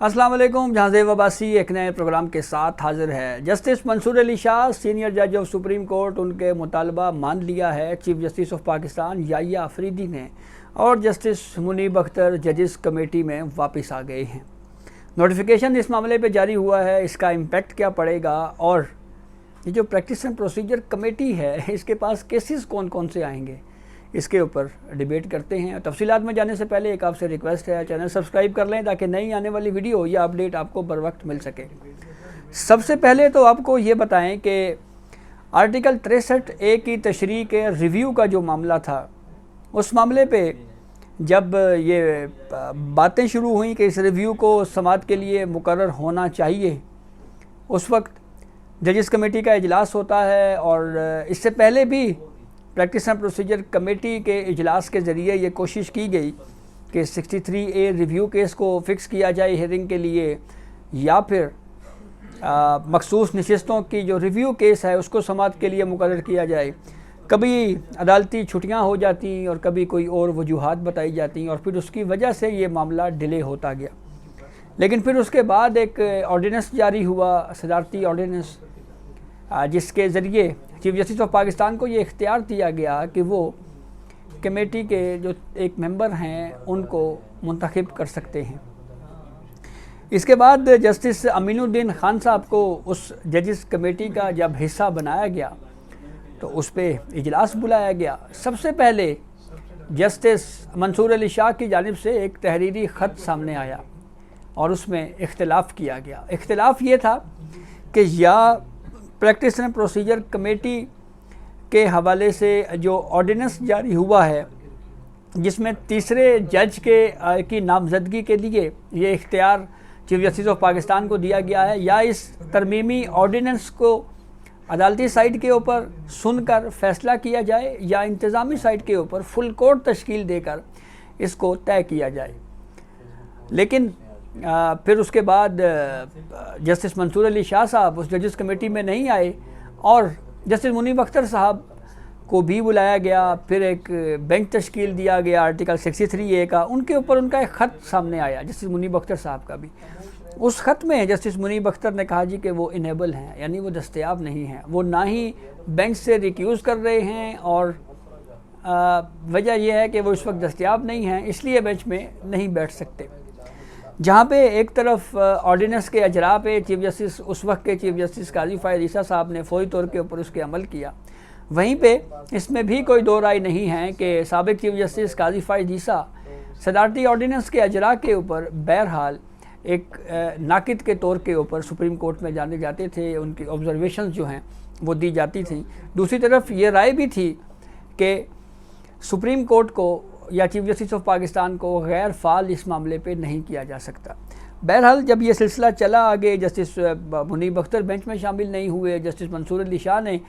अस्सलाम वालेकुम। जहाज़ेब अब्बासी एक नए प्रोग्राम के साथ हाजिर है। जस्टिस मंसूर अली शाह सीनियर जज ऑफ सुप्रीम कोर्ट, उनके मुतालबा मान लिया है chief justice of Pakistan Yahya Afridi ने, और जस्टिस मुनीब अख्तर जजेस कमेटी में वापस आ गए हैं। नोटिफिकेशन इस मामले पे जारी हुआ है, इसका इम्पेक्ट क्या पड़ेगा और ये जो प्रैक्टिस एंड प्रोसीजर कमेटी है इसके पास केसेस कौन कौन से आएंगे, इसके ऊपर डिबेट करते हैं। तफसीलात में जाने से पहले एक आपसे रिक्वेस्ट है, चैनल सब्सक्राइब कर लें ताकि नई आने वाली वीडियो या अपडेट आपको बर वक्त मिल सके। सबसे पहले तो आपको ये बताएं कि आर्टिकल 63A की तशरीह के रिव्यू का जो मामला था, उस मामले पे जब ये बातें शुरू हुई कि इस रिव्यू को समाअत के लिए मुकर्रर होना चाहिए, उस वक्त जजेस कमेटी का इजलास होता है और इससे पहले भी प्रैक्टिस एंड प्रोसीजर कमेटी के इजलास के ज़रिए ये कोशिश की गई कि 63A रिव्यू केस को फ़िक्स किया जाए हियरिंग के लिए, या फिर मखसूस नशिस्तों की जो रिव्यू केस है उसको समाअत के लिए मुकर्रर किया जाए। कभी अदालती छुट्टियां हो जाती और कभी कोई और वजूहात बताई जाती और फिर उसकी वजह से ये मामला डिले होता गया। लेकिन फिर उसके बाद एक ऑर्डिनेंस जारी हुआ, सदारती ऑर्डिनेंस, जिसके ज़रिए चीफ जस्टिस ऑफ पाकिस्तान को ये इख्तियार दिया गया कि वो कमेटी के जो एक मेंबर हैं उनको मुंतखब कर सकते हैं। इसके बाद जस्टिस अमीनुद्दीन खान साहब को उस जजेस कमेटी का जब हिस्सा बनाया गया तो उस पर इजलास बुलाया गया। सबसे पहले जस्टिस मंसूर अली शाह की जानिब से एक तहरीरी ख़त सामने आया और उसमें इख्तिलाफ़ किया गया। इख्तिलाफ़ ये था कि या प्रैक्टिस एंड प्रोसीजर कमेटी के हवाले से जो ऑर्डिनेंस जारी हुआ है जिसमें तीसरे जज की नामजदगी के लिए ये इख्तियार चीफ जस्टिस ऑफ पाकिस्तान को दिया गया है, या इस तरमीमी ऑर्डिनेंस को अदालती साइड के ऊपर सुनकर फ़ैसला किया जाए या इंतज़ामी साइड के ऊपर फुल कोर्ट तश्कील देकर इसको तय किया जाए। लेकिन फिर उसके बाद जस्टिस मंसूर अली शाह साहब उस जजेस कमेटी में नहीं आए और जस्टिस मुनीब अख्तर साहब को भी बुलाया गया। फिर एक बेंच तश्कील दिया गया आर्टिकल 63A का, उनके ऊपर उनका एक ख़त सामने आया जस्टिस मुनीब अख्तर साहब का भी। उस ख़त में जस्टिस मुनीब अख्तर ने कहा जी कि वो इनेबल हैं, यानी वो दस्तयाब नहीं हैं, वो ना ही बेंच से रिक्यूज़ कर रहे हैं और वजह यह है कि वो इस वक्त दस्तयाब नहीं हैं, इसलिए बेंच में नहीं बैठ सकते। जहाँ पे एक तरफ ऑर्डिनेंस के अजरा पे चीफ जस्टिस उस वक्त के चीफ जस्टिस काजी फ़ायद ईसा साहब ने फ़ौरी तौर के ऊपर उसके अमल किया, वहीं पे इसमें भी कोई दो राय नहीं है कि साबिक़ चीफ जस्टिस काजी फ़ायद ईसा सदारती ऑर्डिनेंस के अजरा के ऊपर बहरहाल एक नाकिद के तौर के ऊपर सुप्रीम कोर्ट में जाने जाते थे, उनकी ऑब्जर्वेशंस जो हैं वो दी जाती थी। दूसरी तरफ ये राय भी थी कि सुप्रीम कोर्ट को या चीफ जस्टिस ऑफ पाकिस्तान को गैर फ़ाल इस मामले पे नहीं किया जा सकता। बहरहाल जब ये सिलसिला चला आगे, जस्टिस मुनीब अख्तर बेंच में शामिल नहीं हुए। जस्टिस मंसूर अली शाह ने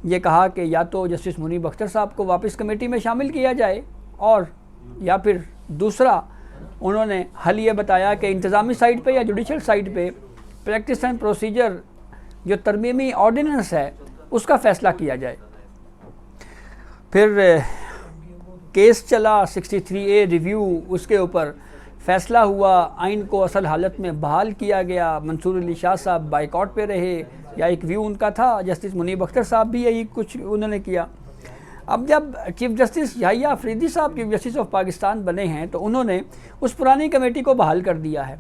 ये कहा कि या तो जस्टिस मुनीब अख्तर साहब को वापस कमेटी में शामिल किया जाए, और या फिर दूसरा उन्होंने हल ये बताया कि इंतज़ामी साइड पे या जुडिशल साइड पे प्रैक्टिस एंड प्रोसीजर जो तरमीमी ऑर्डिनेंस है उसका फ़ैसला किया जाए। फिर केस चला 63A रिव्यू, उसके ऊपर फ़ैसला हुआ, आइन को असल हालत में बहाल किया गया। मंसूर अली शाह साहब बाइकआउट पे रहे, या एक व्यू उनका था। जस्टिस मुनीब अख्तर साहब भी यही कुछ उन्होंने किया। अब जब चीफ जस्टिस याहिया अफरीदी साहब चीफ जस्टिस ऑफ पाकिस्तान बने हैं तो उन्होंने उस पुरानी कमेटी को बहाल कर दिया है।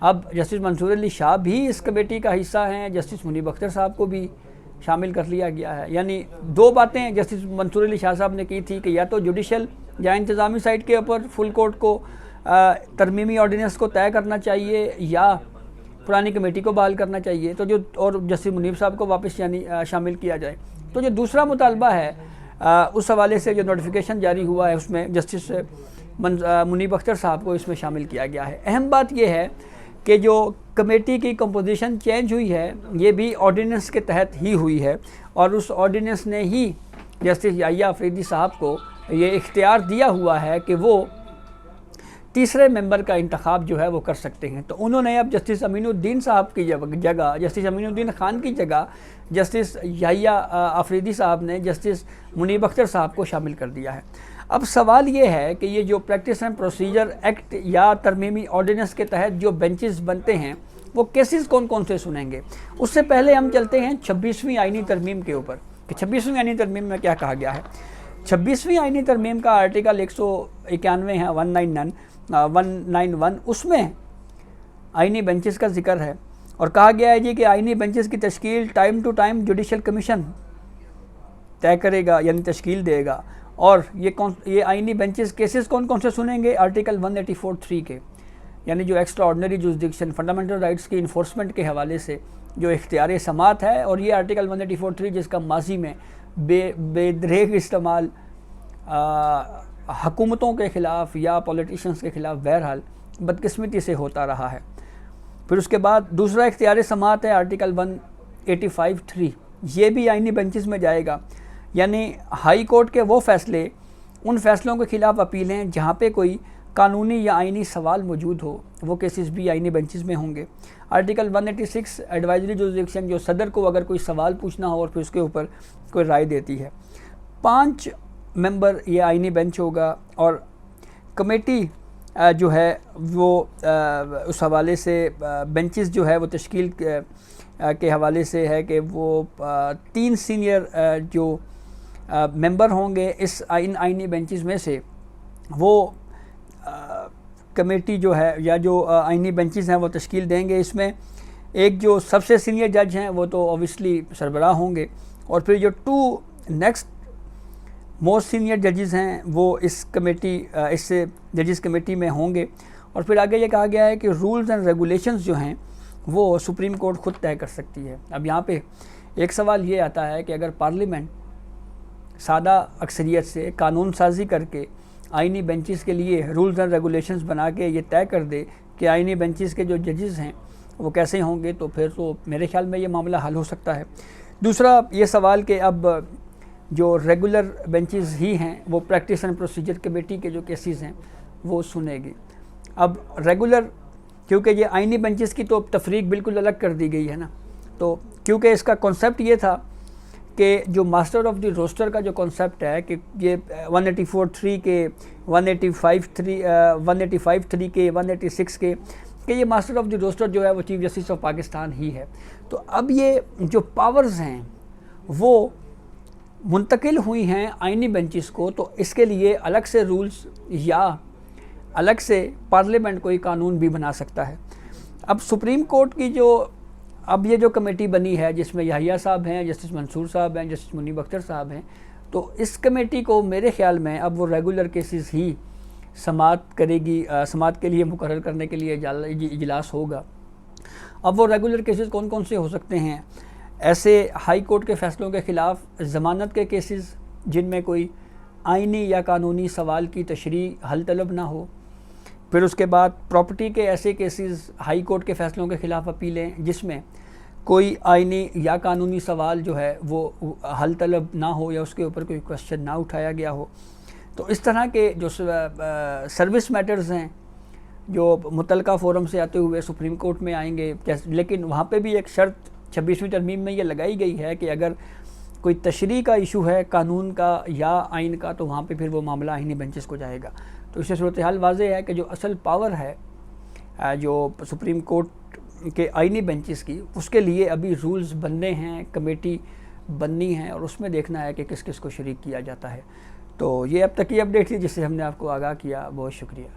अब जस्टिस मंसूर अली शाह भी इस कमेटी का हिस्सा हैं, जस्टिस मुनीब अख्तर साहब को भी शामिल कर लिया गया है। यानी दो बातें जस्टिस मंसूर अली शाह साहब ने की थी कि या तो जुडिशल या इंतज़ामी साइड के ऊपर फुल कोर्ट को तरमीमी ऑर्डिनेंस को तय करना चाहिए या पुरानी कमेटी को बहाल करना चाहिए, तो जो और जस्टिस मुनीब साहब को वापस यानी शामिल किया जाए। तो जो दूसरा मुतालबा है उस हवाले से जो नोटिफिकेशन जारी हुआ है उसमें जस्टिस मुनीब अख्तर साहब को इसमें शामिल किया गया है। अहम बात यह है कि जो कमेटी की कंपोजिशन चेंज हुई है ये भी ऑर्डिनेंस के तहत ही हुई है, और उस ऑर्डिनेंस ने ही जस्टिस याहिया अफरीदी साहब को ये इख्तियार दिया हुआ है कि वो तीसरे मेंबर का इंतखाब जो है वो कर सकते हैं। तो उन्होंने अब जस्टिस अमीनुद्दीन साहब की जगह, जस्टिस अमीनुद्दीन खान की जगह जस्टिस याहिया अफरीदी साहब ने जस्टिस मुनीब अख्तर साहब को शामिल कर दिया है। अब सवाल ये है कि ये जो प्रैक्टिस एंड प्रोसीजर एक्ट या तरमीमी ऑर्डिनेंस के तहत जो बेंचेस बनते हैं वो केसेस कौन कौन से सुनेंगे। उससे पहले हम चलते हैं 26वीं आईनी तरमीम के ऊपर कि 26वीं आईनी तरमीम में क्या कहा गया है। 26वीं आईनी तरमीम का आर्टिकल 191 है 191, उसमें आईनी बेंचेस का जिक्र है और कहा गया है जी कि आईनी बेंचेस की तश्कील time to time judicial commission तय करेगा यानी तश्कील देगा। और ये आईनी बेंचेस केसेस कौन कौन से सुनेंगे, आर्टिकल 184(3) के, यानी जो extra ordinary jurisdiction fundamental rights की इन्फोर्समेंट के हवाले से जो इख्तियार समात है। और ये आर्टिकल 184(3) जिसका माजी में बेदरेग इस्तेमाल हुकूमतों के ख़िलाफ़ या पॉलिटिशियंस के ख़िलाफ़ बहरहाल बदकिस्मती से होता रहा है। फिर उसके बाद दूसरा इख्तियार समात है आर्टिकल 185(3), ये भी आईनी बेंचेस में जाएगा, यानी हाई कोर्ट के वो फैसले, उन फैसलों के ख़िलाफ़ अपीलें जहाँ पे कोई कानूनी या आईनी सवाल मौजूद हो, वो केसेस भी आईनी बेंचेस में होंगे। आर्टिकल 186 एडवाइजरी जुरिसडिक्शन, जो सदर को अगर कोई सवाल पूछना हो और फिर उसके ऊपर कोई राय देती है। 5 मेंबर ये आईनी बेंच होगा और कमेटी जो है वो उस हवाले से बेंचेस जो है वो तश्कील के हवाले से है कि वो 3 सीनियर जो मेंबर होंगे इस आईनी बेंचेस में से, वो कमेटी जो है या जो आईनी बेंचेस हैं वो तश्कील देंगे। इसमें एक जो सबसे सीनियर जज हैं वो तो ऑब्वियसली सरबराह होंगे और फिर जो 2 नेक्स्ट मोस्ट सीनियर जजेस हैं वो इस जजेस कमेटी में होंगे। और फिर आगे ये कहा गया है कि रूल्स एंड रेगुलेशंस जो हैं वो सुप्रीम कोर्ट खुद तय कर सकती है। अब यहाँ पे एक सवाल ये आता है कि अगर पार्लियामेंट सादा अक्सरियत से कानून साजी करके आईनी बेंचेस के लिए रूल्स एंड रेगुलेशंस बना के ये तय कर दे कि आईनी बेंचेस के जो जजेस हैं वो कैसे होंगे, तो फिर तो मेरे ख्याल में ये मामला हल हो सकता है। दूसरा ये सवाल कि अब जो रेगुलर बेंचेस ही हैं वो प्रैक्टिस एंड प्रोसीजर कमेटी के जो केसेस हैं वो सुनेगी। अब रेगुलर, क्योंकि ये आईनी बेंचेस की तो तफरीक बिल्कुल अलग कर दी गई है ना, तो क्योंकि इसका कॉन्सेप्ट ये था कि जो मास्टर ऑफ द रोस्टर का जो कॉन्सेप्ट है कि ये 184(3) के 185(3) के 186 के कि ये मास्टर ऑफ द रोस्टर जो है वो चीफ जस्टिस ऑफ पाकिस्तान ही है। तो अब ये जो पावर्स हैं वो मुंतकिल हुई हैं आईनी बेंचेस को, तो इसके लिए अलग से रूल्स या अलग से पार्लियामेंट कोई कानून भी बना सकता है। अब सुप्रीम कोर्ट की अब ये जो कमेटी बनी है जिसमें याहिया साहब हैं, जस्टिस मंसूर साहब हैं, जस्टिस मुनीब अख्तर साहब हैं, तो इस कमेटी को मेरे ख्याल में अब वो रेगुलर केसेस ही समात करेगी। समात के लिए मुकर्रर करने के लिए इजलास होगा। अब वो रेगुलर केसेस कौन कौन से हो सकते हैं, ऐसे हाई कोर्ट के फ़ैसलों के ख़िलाफ़ ज़मानत के केसेस जिनमें कोई आईनी या कानूनी सवाल की तशरीह हल तलब ना हो। फिर उसके बाद प्रॉपर्टी के ऐसे केसेस, हाई कोर्ट के फ़ैसलों के ख़िलाफ़ अपीलें जिसमें कोई आईनी या कानूनी सवाल जो है वो हल तलब ना हो या उसके ऊपर कोई क्वेश्चन ना उठाया गया हो। तो इस तरह के जो सर्विस मैटर्स हैं जो मुतलका फ़ोरम से आते हुए सुप्रीम कोर्ट में आएंगे, लेकिन वहाँ पे भी एक शर्त 26वीं तरमीम में ये लगाई गई है कि अगर कोई तशरीह का इशू है कानून का या आइन का, तो वहाँ पे फिर वो मामला आईनी बेंचेस को जाएगा। तो इससे सूरत हाल वाज़ेह है कि जो असल पावर है जो सुप्रीम कोर्ट के आईनी बेंचेस की, उसके लिए अभी रूल्स बनने हैं, कमेटी बननी है और उसमें देखना है कि किस किस को शरीक किया जाता है। तो ये अब तक की अपडेट थी जिससे हमने आपको आगाह किया। बहुत शुक्रिया।